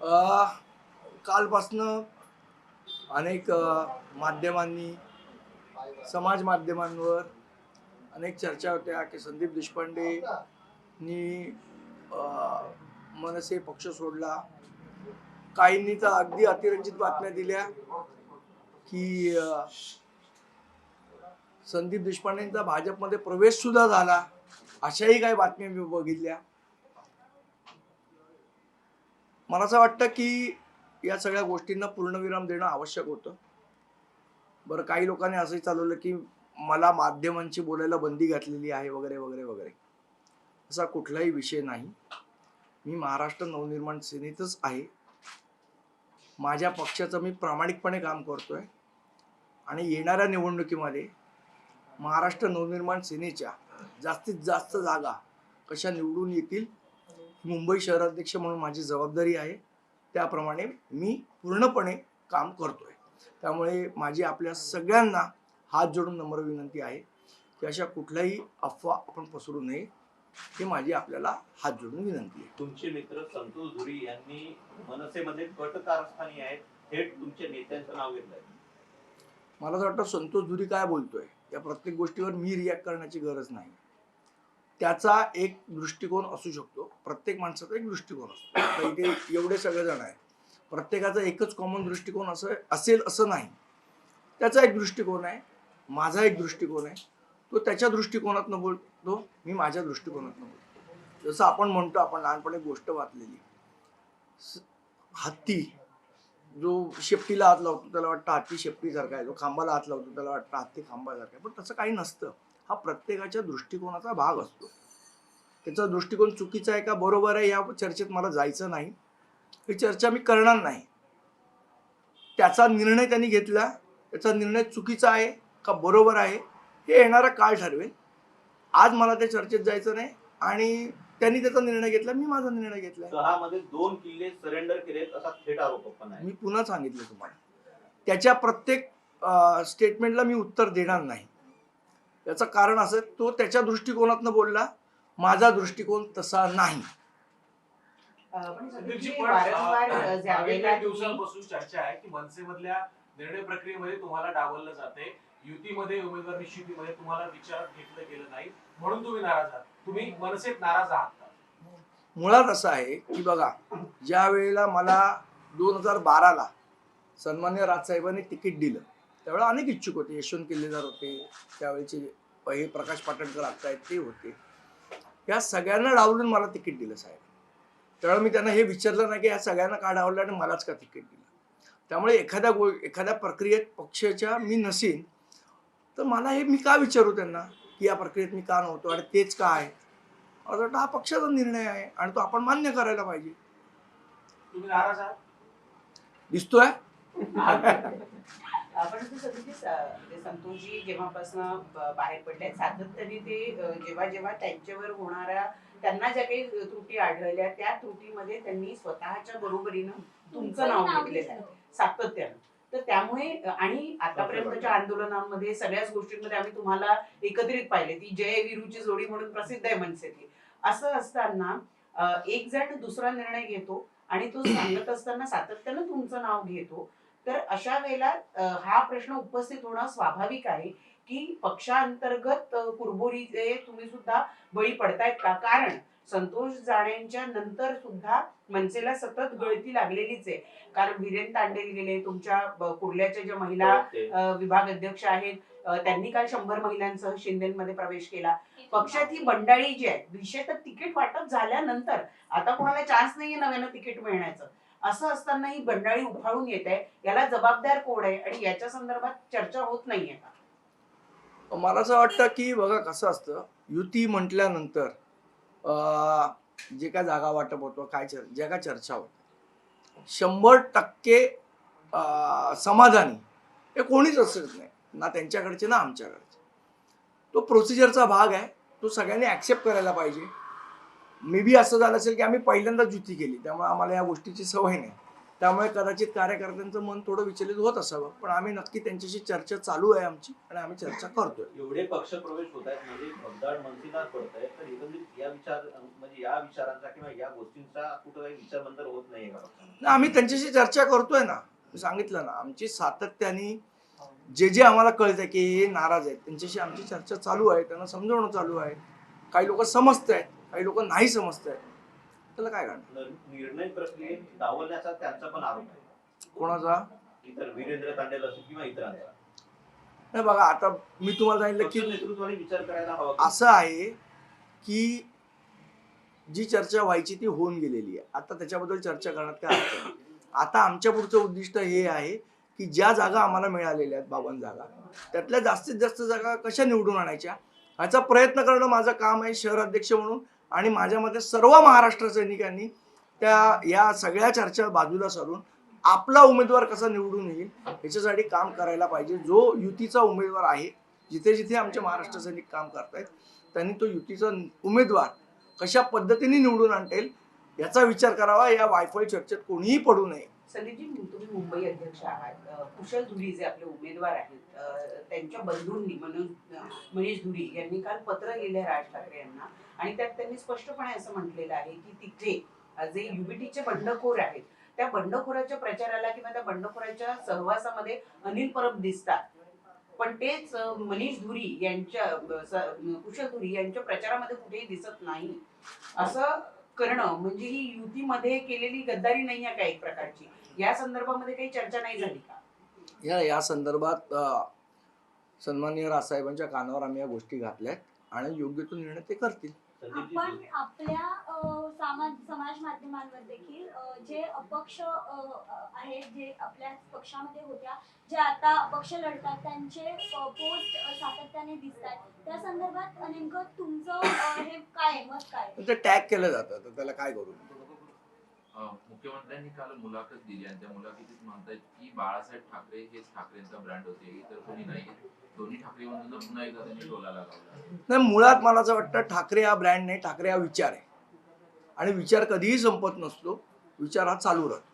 अ, कालपासनं अनेक माध्यमांनी, समाज माध्यमांवर अनेक चर्चा होत्या की संदीप देशपांडेंनी मनसे पक्ष सोडला. काहींनी तर अगदी अतिरंजित बातम्या दिल्या की संदीप देशपांडेंचा भाजपमध्ये प्रवेश सुद्धा झाला. अशाही काही बातम्या मी बघितल्या. मला असं वाटतं की या सगळ्या गोष्टींना पूर्णविराम देणं आवश्यक होतं. बरं, काही लोकांनी असंही चालवलं की मला माध्यमांची बोलायला बंदी घातलेली आहे वगैरे वगैरे वगैरे. असा कुठलाही विषय नाही. मी महाराष्ट्र नवनिर्माण सेनेतच आहे. माझ्या पक्षाचं मी प्रामाणिकपणे काम करतोय आणि येणाऱ्या निवडणुकीमध्ये महाराष्ट्र नवनिर्माण सेनेच्या जास्तीत जास्त जागा कशा निवडून येतील, मुंबई शहराध्यक्ष म्हणून माझी जबाबदारी आहे. त्याप्रमाणे मी पूर्णपणे काम करतोय. त्यामुळे माझी आपल्या सगळ्यांना हात जोडून नम्र विनंती आहे की अशा कुठल्याही अफवा आपण पसरू नये. ही माझी आपल्याला हात जोडून विनंती आहे. तुमचे मित्र संतोष धुरी यांनी मनसेमध्ये गट कारस्थानी आहेत, थेट तुमच्या नेत्यांचं नाव घेतलंय. मला असं वाटतं संतोष धुरी काय बोलतोय या प्रत्येक गोष्टीवर मी रिॲक्ट करण्याची गरज नाही. त्याचा एक दृष्टिकोन असू शकतो. प्रत्येक माणसाचा एक दृष्टिकोन असतो. आता इथे एवढे सगळेजण आहेत, प्रत्येकाचा एकच कॉमन दृष्टिकोन असेल असं नाही. त्याचा एक दृष्टिकोन आहे, माझा एक दृष्टिकोन आहे. तो त्याच्या दृष्टिकोनातनं बोलतो, मी माझ्या दृष्टिकोनातनं बोलतो. जसं आपण म्हणतो, आपण लहानपणी गोष्ट वाचलेली, हत्ती जो शेपटीला हात लावतो त्याला वाटतं हत्ती शेपटीसारखा आहे, जो खांबाला हात लावतो त्याला वाटतं हत्ती खांबासारखा आहे. पण तसं काही नसतं. हा प्रत्येकाच्या दृष्टिकोनाचा भाग असतो. त्याचा दृष्टिकोन चुकीचा आहे का बरोबर आहे या चर्चेत मला जायचं नाही. ही चर्चा मी करणार नाही. त्याचा निर्णय त्यांनी घेतला, त्याचा निर्णय चुकीचा आहे का बरोबर आहे हे येणारा काळ ठरवेल. आज मला त्या चर्चेत जायचं नाही आणि त्यांनी त्याचा निर्णय घेतला, मी माझा निर्णय घेतला. शहामध्ये 2 किल्ले सरेंडर केलेत असा थेट आरोप पण आहे. मी पुन्हा सांगितलं तुम्हाला, त्याच्या प्रत्येक स्टेटमेंटला मी उत्तर देणार नाही. याचं कारण असं, तो त्याच्या दृष्टिकोनातनं बोलला, माझा दृष्टिकोन तसा नाही. दिवसांपासून चर्चा आहे की मनसेमधल्या निर्णय प्रक्रियेमध्ये तुम्हाला डावललं जाते. युतीमध्ये उमेदवार निश्चितीमध्ये तुम्हाला विचारात घेतलं गेलं नाही, म्हणून तुम्ही नाराज आहात. तुम्ही मनसेत नाराज आहात. मुळात असं आहे की बघा, ज्या वेळेला मला 2012ला सन्मान्य राजसाहेबांनी तिकीट दिलं त्यावेळेला अनेक इच्छुक होते. यशवंत किल्लेदार होते, त्यावेळेचे हे प्रकाश पाटणकर आता आहेत ते होते. या सगळ्यांना डावलून मला तिकीट दिलं साहेब. त्यावेळेला मी त्यांना हे विचारलं नाही की या सगळ्यांना का डावलं आणि मलाच का तिकीट दिलं. त्यामुळे एखाद्या प्रक्रियेत पक्षाच्या मी नसेन तर मला हे मी का विचारू त्यांना की या प्रक्रियेत मी का नव्हतो आणि तेच का आहे. असं वाटतं हा पक्षाचा निर्णय आहे आणि तो आपण मान्य करायला पाहिजे. तुम्ही नाराज आहात दिसतोय. आपण संतोषजी जेव्हापासून बाहेर पडले सातत्याने ते जेव्हा त्यांच्यावर होणाऱ्या त्यांना ज्या काही त्रुटी आढळल्या त्या त्रुटीमध्ये त्यांनी स्वतःच्या बरोबरीनं तुमचं नाव घेतलेलं आहे सातत्यानं. तर त्यामुळे आणि आतापर्यंतच्या आंदोलनांमध्ये सगळ्याच गोष्टींमध्ये आम्ही तुम्हाला एकत्रित पाहिले. ती जय वीरूची जोडी म्हणून प्रसिद्ध आहे मनसेतली. असं असताना एक जण दुसरा निर्णय घेतो आणि तो सांगत असताना सातत्यानं तुमचं नाव घेतो. तर अशा वेळेला हा प्रश्न उपस्थित होणं स्वाभाविक आहे की पक्षांतर्गत कुरबुरीचे तुम्ही सुद्धा बळी पडतायत का. कारण संतोष जाण्यांच्या नंतर सुद्धा मनसेला सतत गळती लागलेलीच आहे. कारण वीरेन तांडे गेले, तुमच्या कुर्ल्याच्या ज्या महिला विभाग अध्यक्ष आहेत त्यांनी काल 100 महिलांसह शिंदेमध्ये प्रवेश केला. पक्षात ही बंडाळी जी आहे, विषय तर तिकीट वाटप झाल्यानंतर आता कोणाला चान्स नाहीये नव्यानं तिकीट मिळण्याचं. असं असताना ही बंडाळी उफाळून येत आहे. याला जबाबदार कोण आहे आणि याच्या संदर्भात चर्चा होत नाहीये का. मला असं वाटतं की बघा कसं असतं, युती म्हटल्यानंतर जे काय जागा वाटप होतं, काय ज्या काय चर्चा होतं, 100% समाधानी हे कोणीच असत नाही, ना त्यांच्याकडचे ना आमच्याकडचे. तो प्रोसिजरचा भाग आहे, तो सगळ्यांनी ॲक्सेप्ट करायला पाहिजे. मे बी असं झालं असेल की आम्ही पहिल्यांदाच युती केली त्यामुळे आम्हाला या गोष्टीची सवय नाही. त्यामुळे कदाचित कार्यकर्त्यांचं मन थोडं विचलित होत असावं, पण आम्ही नक्की त्यांच्याशी चर्चा चालू आहे आमची आणि आम्ही चर्चा करतोय. एवढे पक्षप्रवेश होत आहेत म्हणजे भगदाड मनसेला पडत आहे, तर एकंदरीत या विचार म्हणजे या विचारांचा किंवा या गोष्टींचा कुठं काही विचारबंदर होत नाहीये का पक्षामध्ये? नाही, आम्ही त्यांच्याशी चर्चा करतोय ना. मी सांगितलं ना, आमची सातत्याने जे आम्हाला कळतंय की हे नाराज आहेत त्यांच्याशी आमची चर्चा चालू आहे, त्यांना समजवणं चालू आहे. काही लोक समजतायत, काही लोक नाही समजतायत, त्याला काय करणार. निर्णय प्रक्रियेत डावलण्याचा त्यांचा पण आरोप आहे, कोणाचा? इतर वीरेंद्र तांडेल असेल किंवा इतरांचा. नाही बघा, आता मी तुम्हाला सांगितलं पक्ष की नेतृत्वाने विचार करायला हवा. असं आहे की जी चर्चा व्हायची ती होऊन गेलेली आहे. आता त्याच्याबद्दल चर्चा करण्यात काय अर्थ नाही. आता आमच्या पुढचं उद्दिष्ट हे आहे की ज्या जागा आम्हाला मिळालेल्या आहेत 52 जागा, त्यातल्या जास्तीत जास्त जागा कशा निवडून आणायच्या ह्याचा प्रयत्न करणं माझं काम आहे शहर अध्यक्ष म्हणून. आणि माझ्या मते सर्व महाराष्ट्र सैनिकांनी या सगळ्या चर्चा बाजूला सारून आपला उमेदवार कसा निवडून येईल याच्यासाठी काम करायला पाहिजे. जो युतीचा उमेदवार आहे, जिथे जिथे आमचे महाराष्ट्र सैनिक काम करतायत त्यांनी तो युतीचा उमेदवार कशा पद्धतीने निवडून आणतील याचा विचार करावा. या वायफळ चर्चेत कोणीही पडू नये. संदीपजी, तुम्ही मुंबई अध्यक्ष आहात. कुशल धुरी जे आपले उमेदवार आहेत, त्यांच्या बंधूंनी मनीष धुरी यांनी काल पत्र लिहिलं राज ठाकरे यांना, आणि त्यात त्यांनी स्पष्टपणे असं म्हटलेलं आहे की तिथे जे युबीटीचे बंडखोर आहेत त्या बंडखोराच्या प्रचाराला किंवा त्या बंडखोराच्या सहवासामध्ये अनिल परब दिसतात, पण तेच मनीष धुरी यांच्या कुशल धुरी यांच्या प्रचारामध्ये कुठेही दिसत नाही. असं करणं म्हणजे ही युतीमध्ये केलेली गद्दारी नाही आहे का एक प्रकारची? या संदर्भामध्ये काही चर्चा नाही झाली का? या संदर्भात सन्माननीय राजसाहेबांच्या कानावर आम्ही या गोष्टी घातल्यात आणि योग्य तो निर्णय ते करतील. आपण आपल्या समाज माध्यमांवर देखील जे अपक्ष आहेत, जे आपल्या पक्षामध्ये होत्या, जे आता अपक्ष लढतात, त्यांचे पोस्ट सातत्याने दिसतात. त्या संदर्भात नेमकं तुमचं हे काय मत काय? ते टॅग केलं जातं, तर त्याला काय करू. मुख्यमंत्र्यांनी काल मुलाखत दिली आणि त्या मुलाखतीत म्हणतात की बाळासाहेब ठाकरे हेच ठाकरेंचा ब्रँड होते, इतर कोणी नाही. दोन्ही ठाकरे म्हणून पुन्हा एकदा त्यांनी टोलाला लावला. नाही, मुळात मला असं वाटतं ठाकरे हा ब्रँड नाही, ठाकरे हा विचार आहे आणि विचार कधीही संपत नसतो, विचार हा चालू राहतो.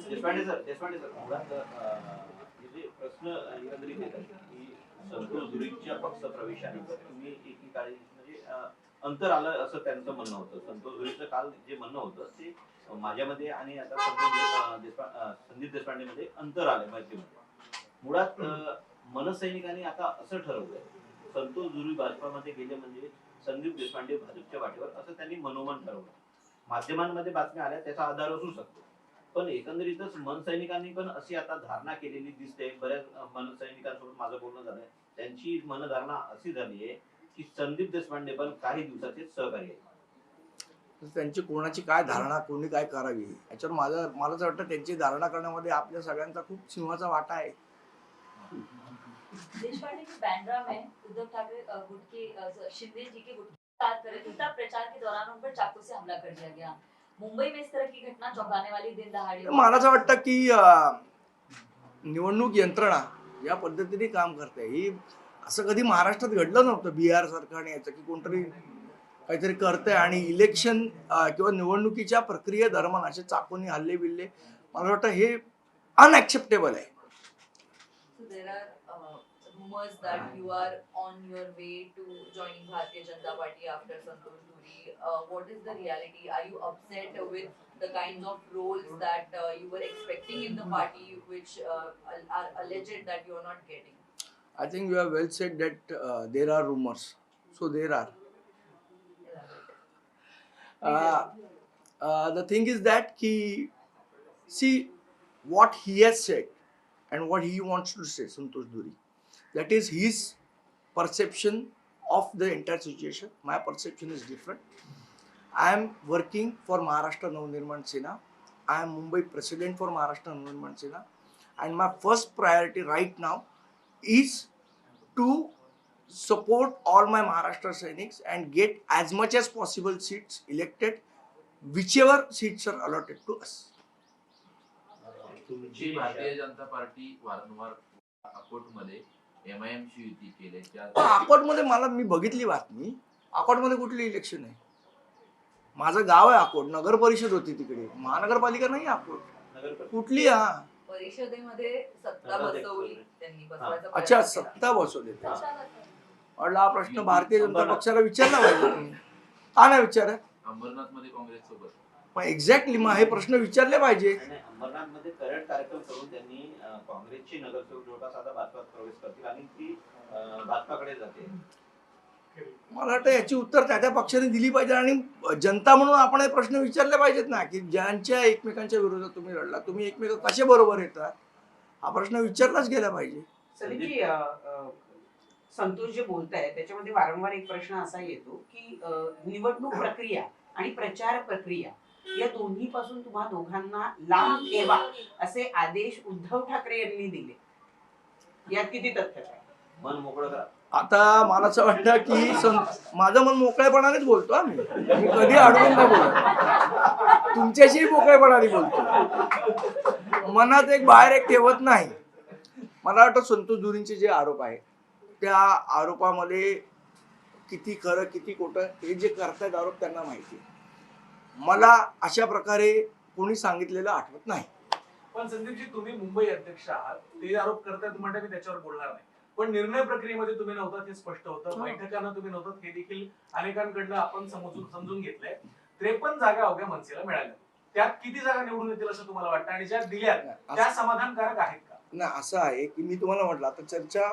देशपांडे सर मुळात जे प्रश्न एकंदरीत येतात की संतोष धुरीच्या पक्ष प्रवेशानंतर तुम्ही एकीकाळी म्हणजे अंतर आलं असं त्यांचं म्हणणं होतं. संतोष धुरीचं काल जे म्हणणं होतं ते माझ्यामध्ये आणि आता संदीप देशपांडे मध्ये अंतर आलं मैत्रीमध्ये. मुळात मनसैनिकांनी आता असं ठरवलंय संतोष धुरी भाजपामध्ये गेले म्हणजे संदीप देशपांडे भाजपच्या वाटेवर, असं त्यांनी मनोमन ठरवलं. माध्यमांमध्ये बातम्या आल्या, त्याचा आधार असू शकतो, पण एकंदरीतच मनसैनिकांनी पण अशी आता धारणा केलेली दिसते. बऱ्याच मनसैनिकांसोबत माझं बोलणं झालंय, त्यांची मनधारणा अशी झाली आहे की संदीप देशपांडे पण काही दिवसाचे सहकारी आहेत. त्यांची कोणाची काय धारणा, कोणी काय करावी याच्यावर मला असं वाटतं त्यांची धारणा करण्यामध्ये आपल्या सगळ्यांचा खूप सिंहाचा वाटा आहे. देशपांडे की बैंड्रा में उद्धव ठाकरे गुट के शिंदे जी के गुट की बात करे तो तब प्रचार के दौरान उन पर चाकू से हमला कर दिया गया. मुंबई में इस तरह की घटना चौंकाने वाली दिन दहाड़े. मला असं वाटतं की निवडणूक यंत्रणा या पद्धतीने काम करते. ही असं कधी महाराष्ट्रात घडलं नव्हतं बिहार सरकारने याचं की कोणतरी काहीतरी करतंय आणि इलेक्शन किंवा निवडणुकीच्या प्रक्रियेदरम्यान असे चाकूनी हल्ले बिल्ले, मला वाटतं हे अनएक्सेप्टेबल आहे. So there are rumors that you are on your way to joining Bharatiya Janata Party after Santosh Dhuri. What is the reality? Are you upset with the kinds of roles that you were expecting in the party, which are alleged that you are not getting? I think you have well said that there are rumors. So there are. The thing is that see what he has said and what he wants to say, Santosh Dhuri. That is his perception of the entire situation. My perception is different. I am working for Maharashtra Navnirman Sena. I am Mumbai president for Maharashtra Navnirman Sena. And my first priority right now is to support all my Maharashtra Sainiks and get as much as possible seats elected, whichever seats are allotted to us. तुमची Bharatiya Janata party वारंवार अकोटमध्ये MIM ची युती केली. अकोटमध्ये मी बघितली बातमी, अकोटमध्ये कुठली election आहे? माझं गाव आहे अकोट, नगर परिषद होती तिकडे, महानगरपालिका नाही अकोट. नगर कुठली? हा परिषदेमध्ये सत्ता बसवली त्यांनी, बसवायचा अच्छा, प्रयत्न केला. सत्ता बसवली. कशाला? म्हटलं हा प्रश्न भारतीय जनता पक्षाला विचारला पाहिजे तुम्ही. का नाही विचारत? अंबरनाथ मध्ये काँग्रेस सोबत मग एक्झॅक्टली मग हे प्रश्न विचारले पाहिजे. आणि अंबरनाथमध्ये करंट कार्यक्रम करून त्यांनी काँग्रेसची नगरसेवक जवळपास आता भाजपात प्रवेश करतील आणि ती भाजपाकडे जाते. मला वाटतं याची उत्तर त्या त्या पक्षाने दिली पाहिजे आणि जनता म्हणून आपण हे प्रश्न विचारले पाहिजेत ना, की ज्यांच्या एकमेकांच्या विरोधात तुम्ही लढला, तुम्ही एकमेक कसे बरोबर येतात, हा प्रश्न विचारलाच गेला पाहिजे. सलीमजी, संतोष जे बोलताय त्याच्यामध्ये वारंवार एक प्रश्न असा येतो की निवडणूक प्रक्रिया आणि प्रचार प्रक्रिया या दोन्ही पासून तुम्हा दोघांना लांब ठेवा असे आदेश उद्धव ठाकरे यांनी दिले. यात किती तथ्य आहे? मन मोकळं करा. आता मला असं वाटतं की माझं मन मोकळेपणानेच बोलतो. मी कधी अडवून नाही बोलत, तुमच्याशी मोकळेपणाने बोलतो, मनात एक बाहेर एक ठेवत नाही. मला वाटतं संतोष धुरींचे जे आरोप आहेत त्या आरोपामध्ये किती खरं किती खोटं हे जे करतायत आरोप त्यांना माहिती आहे. मला अशा प्रकारे कोणी सांगितलेलं आठवत नाही. पण संदीपजी, तुम्ही मुंबई अध्यक्ष आहात, ते आरोप करतायत म्हणता मी त्याच्यावर बोलणार नाही, पण निर्णय प्रक्रियेमध्ये तुम्ही नव्हतात हे स्पष्ट होतं, बैठकांना तुम्ही नव्हतात हे देखील अनेकांकडनं आपण समजून घेतलंय. 53 जागा अवघ्या मनसेला मिळाल्या, त्यात किती जागा निवडून येतील असं तुम्हाला वाटतं आणि ज्या दिल्या त्या समाधानकारक आहेत का? ना असं आहे की मी तुम्हाला म्हटलं आता चर्चा,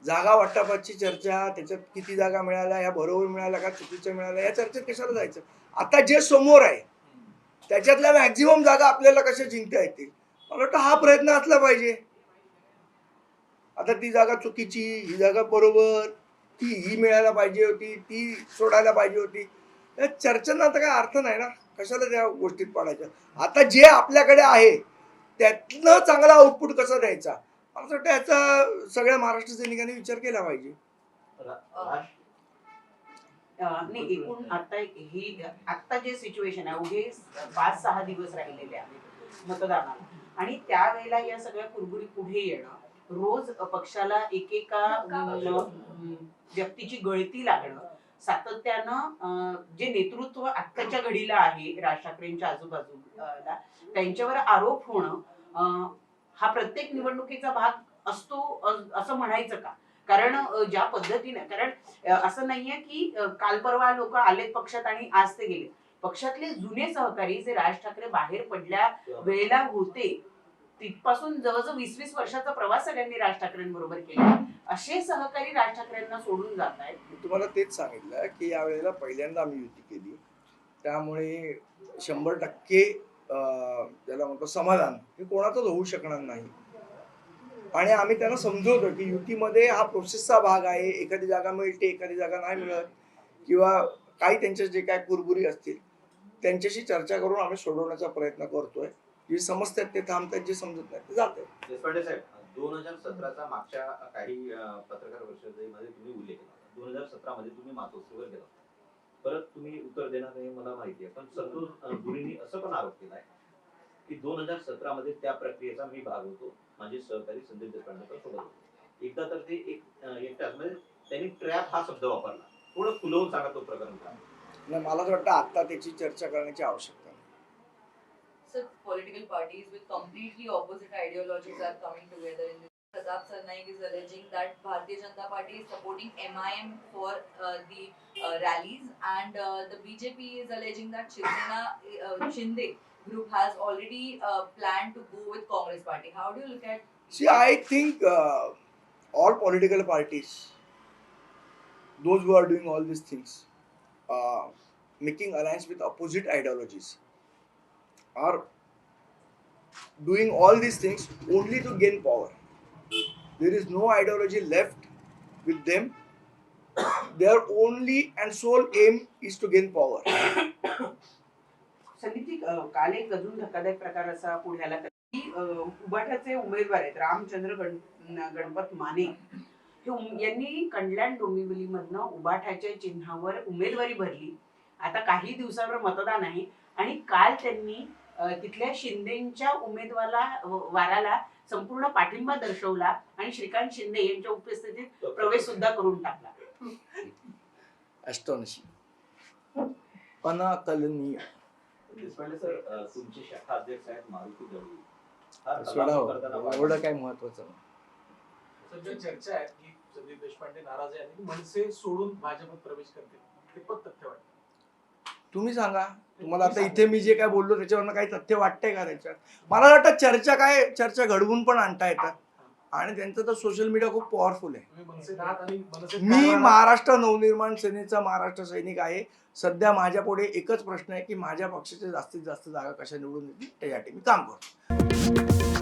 जागा वाटपाची चर्चा, त्याच्यात किती जागा मिळाल्या, या बरोबर मिळाल्या का चुकीच्या मिळाल्या, या चर्चेत कशाला जायचं. आता जे समोर आहे त्याच्यातल्या मॅक्झिमम जागा आपल्याला कशा जिंकता येतील, मला वाटतं हा प्रयत्न असला पाहिजे. आता ती जागा चुकीची, ही जागा बरोबर, ही मिळायला पाहिजे होती, ती सोडायला पाहिजे होती, या चर्चांना आता काय अर्थ नाही ना, कशाला त्या गोष्टीत पडायच्या. आता जे आपल्याकडे आहे त्यातनं चांगला आउटपुट कसा द्यायचा, मला असं वाटतं याचा सगळ्या महाराष्ट्र सैनिकांनी विचार केला पाहिजे. नाही, एकूण आता जे सिच्युएशन आहे, उभे 5-6 दिवस राहिलेले आहेत मतदानाला, आणि त्यावेळेला या सगळ्या कुरबुरी पुढे येणं, रोज पक्षाला एकेका व्यक्तीची गळती लागणं, सातत्यानं जे नेतृत्व आत्ताच्या घडीला आहे राज ठाकरेंच्या आजूबाजूला त्यांच्यावर आरोप होणं, हा प्रत्येक निवडणुकीचा भाग असतो असं म्हणायचं का? कारण ज्या पद्धतीने, कारण असं नाहीये की काल परवा लोक आले पक्षात आणि आज ते गेले. पक्षातले जुने सहकारी जे राज ठाकरे बाहेर पडल्या वेळेला होते, तिथपासून जवळजवळ 20-20 वर्षाचा प्रवास सगळ्यांनी राज ठाकरेंबरोबर केला, असे सहकारी राज ठाकरेंना सोडून जात आहेत. मी तुम्हाला तेच सांगितलं की यावेळेला पहिल्यांदा आम्ही युती केली, त्यामुळे 100% त्याला म्हणतो समाधान हे कोणाचंच होऊ शकणार नाही. आणि आम्ही त्यांना समजवतो की युतीमध्ये हा प्रोसेसचा भाग आहे, एखादी जागा मिळते एखादी जागा नाही मिळत, किंवा काही त्यांच्या जे काय कुरबुरी असतील त्यांच्याशी चर्चा करून आम्ही सोडवण्याचा प्रयत्न करतोय. जे समजतात ते थांबतात, जे समजत नाही ते जातात. देशपांडे साहेब, 2017चा मागच्या काही पत्रकार परिषदेमध्ये तुम्ही उल्लेख केला, 2017 मध्ये तुम्ही मातोश्रीवर गेला, परत तुम्ही उत्तर देणार नाही मला माहिती आहे, पण संतोष धुरींनी असं पण आरोप केलाय की 2017 मध्ये त्या प्रक्रियेचा मी भाग होतो, माझे सहकारी संदीप देशपांडेकर सोबत होते. एकदा तर ते एकटाच म्हणजे त्यांनी ट्रॅप हा शब्द वापरला, थोडं खुलवून सांगा तो प्रकरण काय. नाही, मला असं वाटतं आता त्याची चर्चा करण्याची आवश्यकता नाही. So political parties with completely opposite ideologies are coming together in this. Pratap Sarnaik is alleging that Bharatiya Janata Party is supporting MIM for the rallies, and the BJP is alleging that Shinde group has already planned to go with Congress party. How do you look at? See, I think all political parties, those who are doing all these things, making alliance with opposite ideologies, are doing all these things only to gain power. There is no ideology left with them. Their only and sole aim is to gain power. Sandeepji, काल एक अजून धक्कादायक प्रकार असा पुढे आला की उबाठाचे उमेदवार आहेत रामचंद्र गणपत माने, यांनी कल्याण डोंबिवलीमधनं उबाठाच्या चिन्हावर उमेदवारी भरली. आता काही दिवसावर मतदान आहे आणि काल त्यांनी तिथल्या शिंदेच्या उमेदवाराला संपूर्ण पाठिंबा दर्शवला आणि श्रीकांत शिंदे यांच्या उपस्थितीत प्रवेश सुद्धा करून टाकला. Astonishing. अनाकलनीय. देशपांडे सर, तुमचे शाखा अध्यक्ष आहेत मारुती दळवी. हा सोडा तलाव हो, करताना एवढं काय महत्वाचं नाही. सध्या चर्चा आहे की संदीप देशपांडे नाराज आहे आणि मनसे सोडून भाजपत प्रवेश करतील. कितपत तथ्य वाटतं? तुम्ही सांगा. तुम्हाला आता इथे मी जे काय बोललो त्याच्यावरनं काही तथ्य वाटतंय का त्याच्यात? मला वाटतं चर्चा घडवून पण आणता येतात आणि त्यांचं तर सोशल मीडिया खूप पॉवरफुल आहे. तुम्ही मनसेत आहात आणि मनसेत मी काय राहणार? महाराष्ट्र नवनिर्माण सेनेचा महाराष्ट्र सैनिक आहे. सध्या माझ्या पुढे एकच प्रश्न आहे की माझ्या पक्षाच्या जास्तीत जास्त जागा कशा निवडून येतील त्यासाठी मी काम करतो.